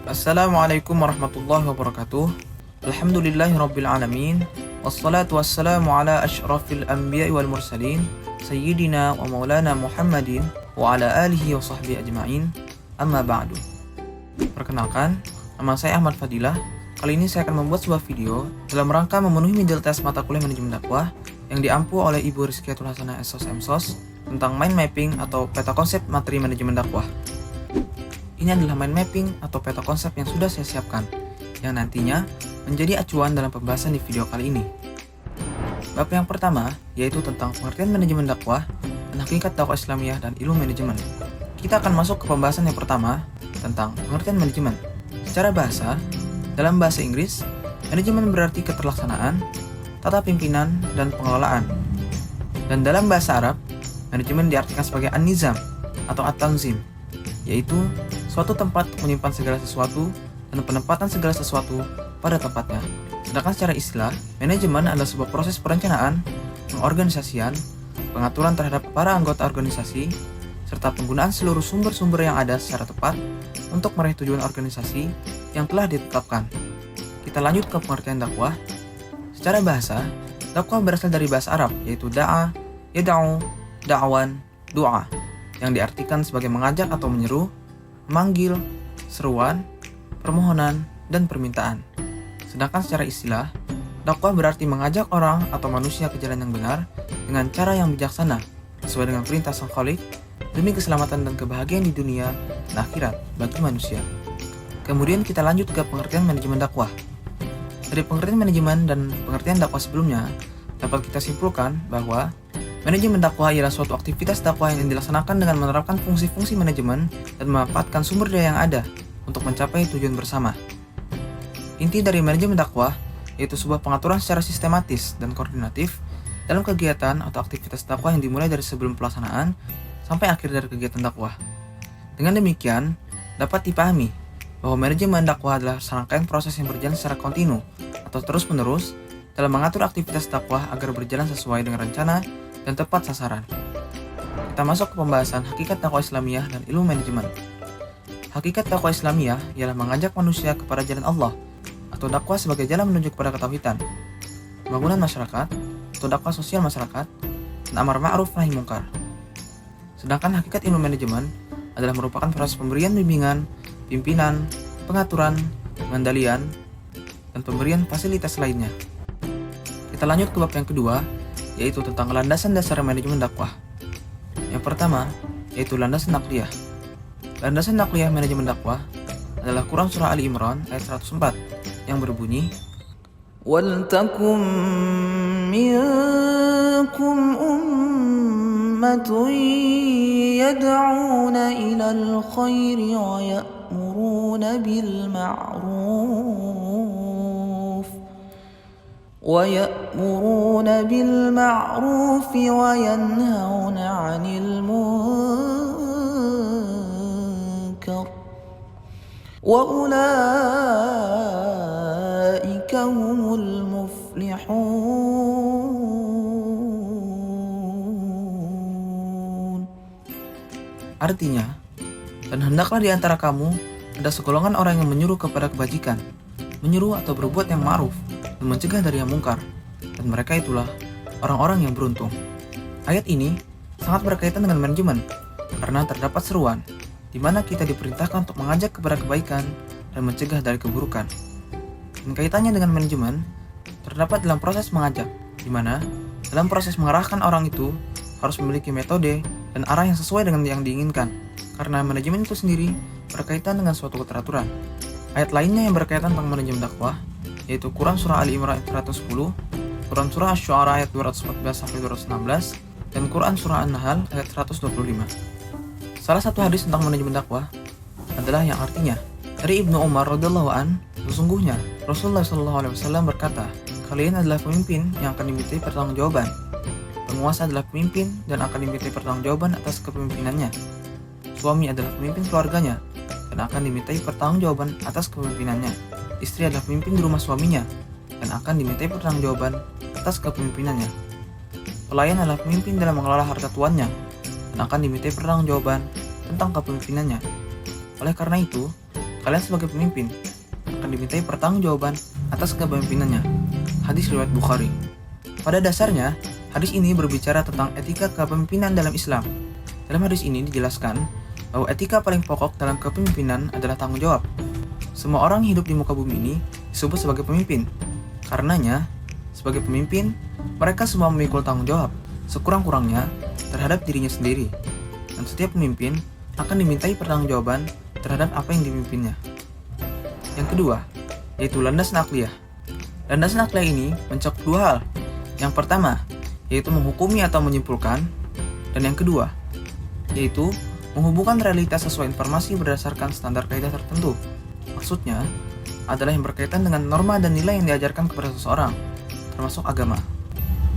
Assalamualaikum warahmatullahi wabarakatuh. Alhamdulillahirabbil alamin. Wassalatu wassalamu ala asyrafil anbiya'i wal mursalin sayyidina wa maulana Muhammadin wa ala alihi wa sahbihi ajma'in. Amma ba'du. Perkenalkan, nama saya Ahmad Fadilah. Kali ini saya akan membuat sebuah video dalam rangka memenuhi middle test mata kuliah manajemen dakwah yang diampu oleh Ibu Rizkiatul Hasanah SOS tentang mind mapping atau peta konsep materi manajemen dakwah. Ini adalah mind mapping atau peta konsep yang sudah saya siapkan, yang nantinya menjadi acuan dalam pembahasan di video kali ini. Bab yang pertama yaitu tentang pengertian manajemen dakwah dan hakikat dakwah Islamiyah dan ilmu manajemen. Kita akan masuk ke pembahasan yang pertama tentang pengertian manajemen. Secara bahasa, dalam bahasa Inggris, manajemen berarti keterlaksanaan, tata pimpinan, dan pengelolaan. Dan dalam bahasa Arab, manajemen diartikan sebagai an-nizam atau at-tanzim, yaitu suatu tempat untuk menyimpan segala sesuatu dan penempatan segala sesuatu pada tempatnya. Sedangkan secara istilah, manajemen adalah sebuah proses perencanaan, pengorganisasian, pengaturan terhadap para anggota organisasi, serta penggunaan seluruh sumber-sumber yang ada secara tepat untuk meraih tujuan organisasi yang telah ditetapkan. Kita lanjut ke pengertian dakwah. Secara bahasa, dakwah berasal dari bahasa Arab, yaitu da'a, yada'u, da'wan, du'a, yang diartikan sebagai mengajak atau menyeru, memanggil, seruan, permohonan, dan permintaan. Sedangkan secara istilah, dakwah berarti mengajak orang atau manusia ke jalan yang benar dengan cara yang bijaksana, sesuai dengan perintah Sang Khalik, demi keselamatan dan kebahagiaan di dunia dan akhirat bagi manusia. Kemudian kita lanjut ke pengertian manajemen dakwah. Dari pengertian manajemen dan pengertian dakwah sebelumnya, dapat kita simpulkan bahwa manajemen dakwah ialah suatu aktivitas dakwah yang dilaksanakan dengan menerapkan fungsi-fungsi manajemen dan memanfaatkan sumber daya yang ada untuk mencapai tujuan bersama. Inti dari manajemen dakwah yaitu sebuah pengaturan secara sistematis dan koordinatif dalam kegiatan atau aktivitas dakwah yang dimulai dari sebelum pelaksanaan sampai akhir dari kegiatan dakwah. Dengan demikian, dapat dipahami bahwa manajemen dakwah adalah serangkaian proses yang berjalan secara kontinu atau terus-menerus dalam mengatur aktivitas dakwah agar berjalan sesuai dengan rencana dan tepat sasaran. Kita masuk ke pembahasan hakikat dakwah Islamiyah dan ilmu manajemen. Hakikat dakwah Islamiyah ialah mengajak manusia kepada jalan Allah atau dakwah sebagai jalan menuju kepada ketauhidan, pembangunan masyarakat atau dakwah sosial masyarakat, dan amar ma'ruf nahi mungkar. Sedangkan hakikat ilmu manajemen adalah merupakan proses pemberian bimbingan, pimpinan, pengaturan, pengendalian, dan pemberian fasilitas lainnya. Kita lanjut ke bab yang kedua, yaitu tentang landasan dasar manajemen dakwah. Yang pertama, yaitu landasan nakliyah. Landasan nakliyah manajemen dakwah adalah Quran Surah Ali Imran ayat 104 yang berbunyi, وَلْتَكُمْ مِنْكُمْ أُمَّةٌ يَدْعُونَ إِلَى الْخَيْرِ وَيَأْمُرُونَ بِالْمَعْرُوفِ وَيَنْهَوْنَ عَنِ الْمُنكَرِ وَأُولَئِكَ هُمُ الْمُفْلِحُونَ. Artinya, dan hendaklah di antara kamu ada segolongan orang yang menyuruh kepada kebajikan, menyuruh atau berbuat yang ma'ruf, dan mencegah dari yang mungkar, dan mereka itulah orang-orang yang beruntung. Ayat ini sangat berkaitan dengan manajemen, karena terdapat seruan, di mana kita diperintahkan untuk mengajak kepada kebaikan dan mencegah dari keburukan. Dan kaitannya dengan manajemen terdapat dalam proses mengajak, di mana dalam proses mengarahkan orang itu harus memiliki metode dan arah yang sesuai dengan yang diinginkan, karena manajemen itu sendiri berkaitan dengan suatu keteraturan. Ayat lainnya yang berkaitan tentang manajemen dakwah yaitu Quran Surah Ali Imran ayat 110, Quran Surah Asy-Syu'ara ayat 214-216, dan Quran Surah An-Nahl ayat 125. Salah satu hadis tentang manajemen dakwah adalah yang artinya, dari Ibnu Umar radhiyallahu an, sesungguhnya Rasulullah SAW berkata, kalian adalah pemimpin yang akan dimintai pertanggungjawaban. Penguasa adalah pemimpin dan akan dimintai pertanggungjawaban atas kepemimpinannya. Suami adalah pemimpin keluarganya dan akan dimintai pertanggungjawaban atas kepemimpinannya. Istri adalah pemimpin di rumah suaminya dan akan dimintai pertanggungjawaban atas kepemimpinannya. Pelayan adalah pemimpin dalam mengelola harta tuannya dan akan dimintai pertanggungjawaban tentang kepemimpinannya. Oleh karena itu, kalian sebagai pemimpin akan dimintai pertanggungjawaban atas kepemimpinannya. Hadis riwayat Bukhari. Pada dasarnya, hadis ini berbicara tentang etika kepemimpinan dalam Islam. Dalam hadis ini dijelaskan bahwa etika paling pokok dalam kepemimpinan adalah tanggung jawab. Semua orang hidup di muka bumi ini disebut sebagai pemimpin. Karenanya, sebagai pemimpin, mereka semua memikul tanggung jawab, sekurang-kurangnya terhadap dirinya sendiri. Dan setiap pemimpin akan dimintai pertanggungjawaban terhadap apa yang dipimpinnya. Yang kedua, yaitu landasan akliyah. Landasan akliyah ini mencakup dua hal. Yang pertama, yaitu menghukumi atau menyimpulkan. Dan yang kedua, yaitu menghubungkan realitas sesuai informasi berdasarkan standar kaidah tertentu. Maksudnya, adalah yang berkaitan dengan norma dan nilai yang diajarkan kepada seseorang, termasuk agama.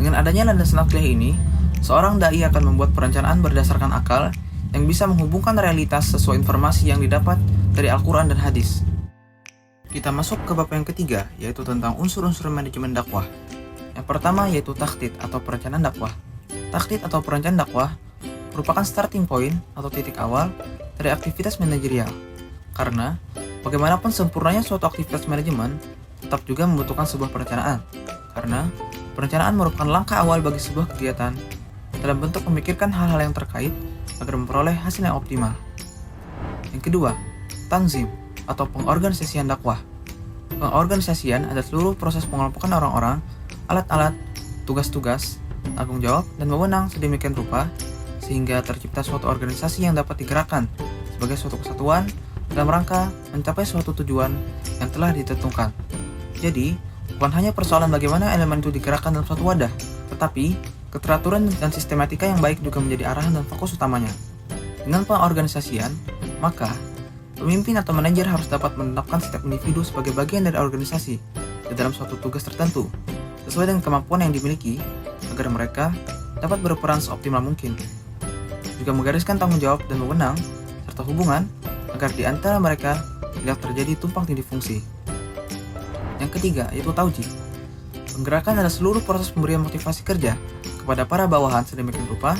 Dengan adanya landasan akliyah ini, seorang dai akan membuat perencanaan berdasarkan akal yang bisa menghubungkan realitas sesuai informasi yang didapat dari Al-Quran dan hadis. Kita masuk ke bab yang ketiga, yaitu tentang unsur-unsur manajemen dakwah. Yang pertama yaitu takhtid atau perencanaan dakwah. Takhtid atau perencanaan dakwah merupakan starting point atau titik awal dari aktivitas manajerial. Karena bagaimanapun sempurnanya suatu aktivitas manajemen, tetap juga membutuhkan sebuah perencanaan. Karena perencanaan merupakan langkah awal bagi sebuah kegiatan dalam bentuk memikirkan hal-hal yang terkait agar memperoleh hasil yang optimal. Yang kedua, tanzim atau pengorganisasian dakwah. Pengorganisasian adalah seluruh proses pengelompokan orang-orang, alat-alat, tugas-tugas, tanggung jawab, dan wewenang sedemikian rupa sehingga tercipta suatu organisasi yang dapat digerakkan sebagai suatu kesatuan dalam rangka mencapai suatu tujuan yang telah ditentukan. Jadi, bukan hanya persoalan bagaimana elemen itu digerakkan dalam suatu wadah, tetapi keteraturan dan sistematika yang baik juga menjadi arahan dan fokus utamanya. Dengan pengorganisasian, maka pemimpin atau manajer harus dapat menetapkan setiap individu sebagai bagian dari organisasi di dalam suatu tugas tertentu, sesuai dengan kemampuan yang dimiliki, agar mereka dapat berperan seoptimal mungkin. Juga menggariskan tanggung jawab dan wewenang, serta hubungan, agar di antara mereka tidak terjadi tumpang tindih fungsi. Yang ketiga, yaitu taujih. Penggerakan adalah seluruh proses pemberian motivasi kerja kepada para bawahan sedemikian rupa,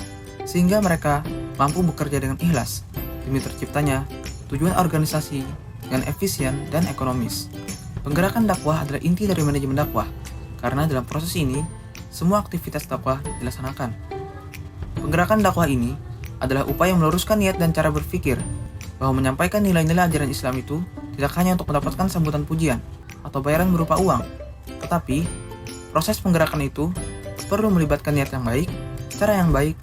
sehingga mereka mampu bekerja dengan ikhlas, demi terciptanya tujuan organisasi dengan efisien dan ekonomis. Penggerakan dakwah adalah inti dari manajemen dakwah, karena dalam proses ini, semua aktivitas dakwah dilaksanakan. Penggerakan dakwah ini adalah upaya meluruskan niat dan cara berpikir, bahwa menyampaikan nilai-nilai ajaran Islam itu tidak hanya untuk mendapatkan sambutan pujian atau bayaran berupa uang, tetapi proses penggerakan itu perlu melibatkan niat yang baik, cara yang baik,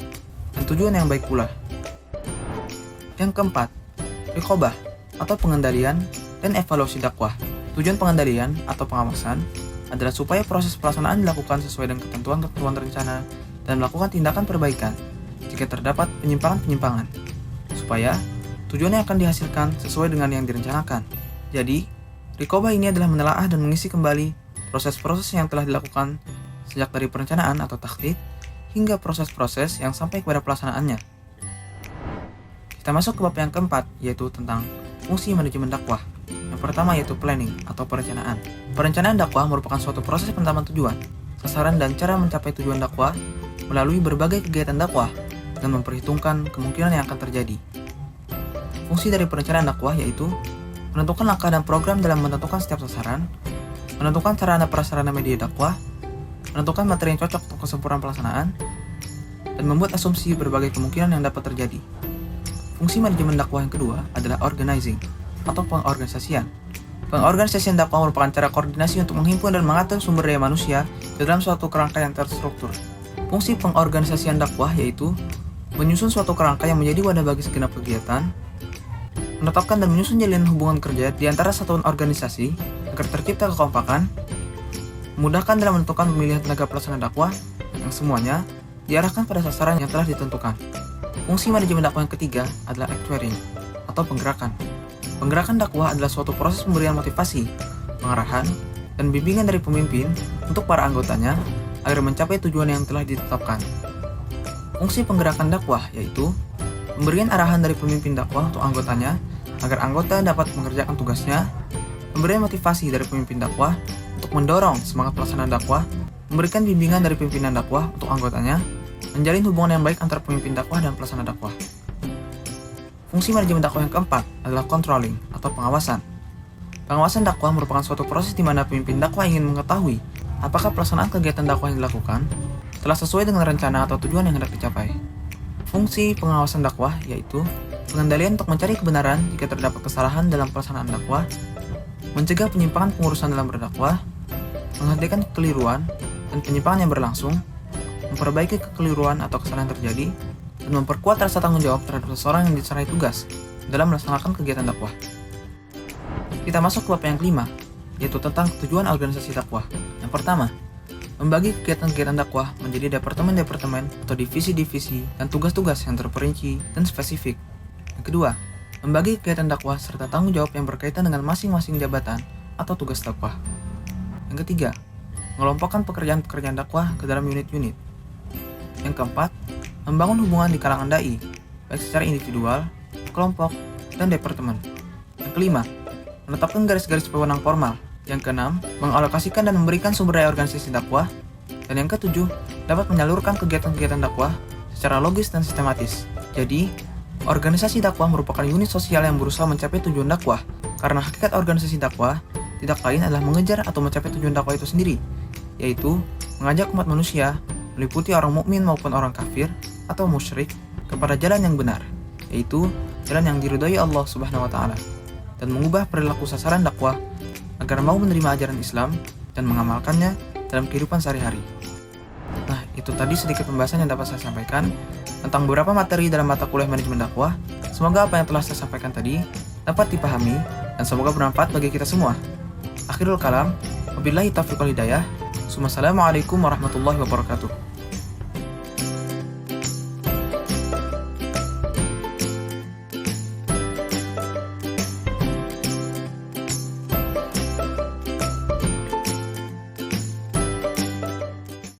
dan tujuan yang baik pula. Yang keempat, riqobah atau pengendalian dan evaluasi dakwah. Tujuan pengendalian atau pengawasan adalah supaya proses pelaksanaan dilakukan sesuai dengan ketentuan-ketentuan rencana dan melakukan tindakan perbaikan jika terdapat penyimpangan-penyimpangan, supaya tujuan yang akan dihasilkan sesuai dengan yang direncanakan. Jadi, riqobah ini adalah menelaah dan mengisi kembali proses-proses yang telah dilakukan sejak dari perencanaan atau takhtid hingga proses-proses yang sampai kepada pelaksanaannya. Kita masuk ke bab yang keempat, yaitu tentang fungsi manajemen dakwah. Yang pertama yaitu planning atau perencanaan. Perencanaan dakwah merupakan suatu proses penetapan tujuan, sasaran dan cara mencapai tujuan dakwah melalui berbagai kegiatan dakwah dan memperhitungkan kemungkinan yang akan terjadi. Fungsi dari perencanaan dakwah yaitu menentukan langkah dan program dalam menentukan setiap sasaran, menentukan sarana prasarana media dakwah, menentukan materi yang cocok untuk kesempurnaan pelaksanaan, dan membuat asumsi berbagai kemungkinan yang dapat terjadi. Fungsi manajemen dakwah yang kedua adalah organizing atau pengorganisasian. Pengorganisasian dakwah merupakan cara koordinasi untuk menghimpun dan mengatur sumber daya manusia ke dalam suatu kerangka yang terstruktur. Fungsi pengorganisasian dakwah yaitu menyusun suatu kerangka yang menjadi wadah bagi segenap kegiatan, menetapkan dan menyusun jalinan hubungan kerja di antara satuan organisasi agar tercipta kekompakan, memudahkan dalam menentukan pemilihan tenaga pelaksana dakwah yang semuanya diarahkan pada sasaran yang telah ditentukan. Fungsi manajemen dakwah yang ketiga adalah actuating atau penggerakan. Penggerakan dakwah adalah suatu proses pemberian motivasi, pengarahan, dan bimbingan dari pemimpin untuk para anggotanya agar mencapai tujuan yang telah ditetapkan. Fungsi penggerakan dakwah yaitu pemberian arahan dari pemimpin dakwah untuk anggotanya agar anggota dapat mengerjakan tugasnya, pemberian motivasi dari pemimpin dakwah untuk mendorong semangat pelaksanaan dakwah, memberikan bimbingan dari pimpinan dakwah untuk anggotanya, menjalin hubungan yang baik antara pemimpin dakwah dan pelaksana dakwah. Fungsi manajemen dakwah yang keempat adalah controlling atau pengawasan. Pengawasan dakwah merupakan suatu proses di mana pemimpin dakwah ingin mengetahui apakah pelaksanaan kegiatan dakwah yang dilakukan telah sesuai dengan rencana atau tujuan yang hendak dicapai. Fungsi pengawasan dakwah yaitu pengendalian untuk mencari kebenaran jika terdapat kesalahan dalam pelaksanaan dakwah, mencegah penyimpangan pengurusan dalam berdakwah, menghentikan kekeliruan dan penyimpangan yang berlangsung, memperbaiki kekeliruan atau kesalahan terjadi, dan memperkuat rasa tanggung jawab terhadap seseorang yang diserai tugas dalam melaksanakan kegiatan dakwah. Kita masuk ke bab yang kelima, yaitu tentang tujuan organisasi dakwah. Yang pertama, membagi kegiatan-kegiatan dakwah menjadi departemen-departemen atau divisi-divisi dan tugas-tugas yang terperinci dan spesifik. Yang kedua, membagi kegiatan dakwah serta tanggung jawab yang berkaitan dengan masing-masing jabatan atau tugas dakwah. Yang ketiga, mengelompokkan pekerjaan-pekerjaan dakwah ke dalam unit-unit. Yang keempat, membangun hubungan di kalangan dai, baik secara individual, kelompok, dan departemen. Yang kelima, menetapkan garis-garis wewenang formal. Yang keenam, mengalokasikan dan memberikan sumber daya organisasi dakwah. Dan yang ketujuh, dapat menyalurkan kegiatan-kegiatan dakwah secara logis dan sistematis. Jadi, organisasi dakwah merupakan unit sosial yang berusaha mencapai tujuan dakwah, karena hakikat organisasi dakwah tidak lain adalah mengejar atau mencapai tujuan dakwah itu sendiri, yaitu mengajak umat manusia, meliputi orang mukmin maupun orang kafir atau musyrik, kepada jalan yang benar, yaitu jalan yang diridhai Allah Subhanahu wa taala, dan mengubah perilaku sasaran dakwah agar mau menerima ajaran Islam dan mengamalkannya dalam kehidupan sehari-hari. Nah, itu tadi sedikit pembahasan yang dapat saya sampaikan tentang beberapa materi dalam mata kuliah manajemen dakwah. Semoga apa yang telah saya sampaikan tadi dapat dipahami dan semoga bermanfaat bagi kita semua. Akhirul kalam, wabillahi taufiq wal hidayah. Assalamualaikum warahmatullahi wabarakatuh.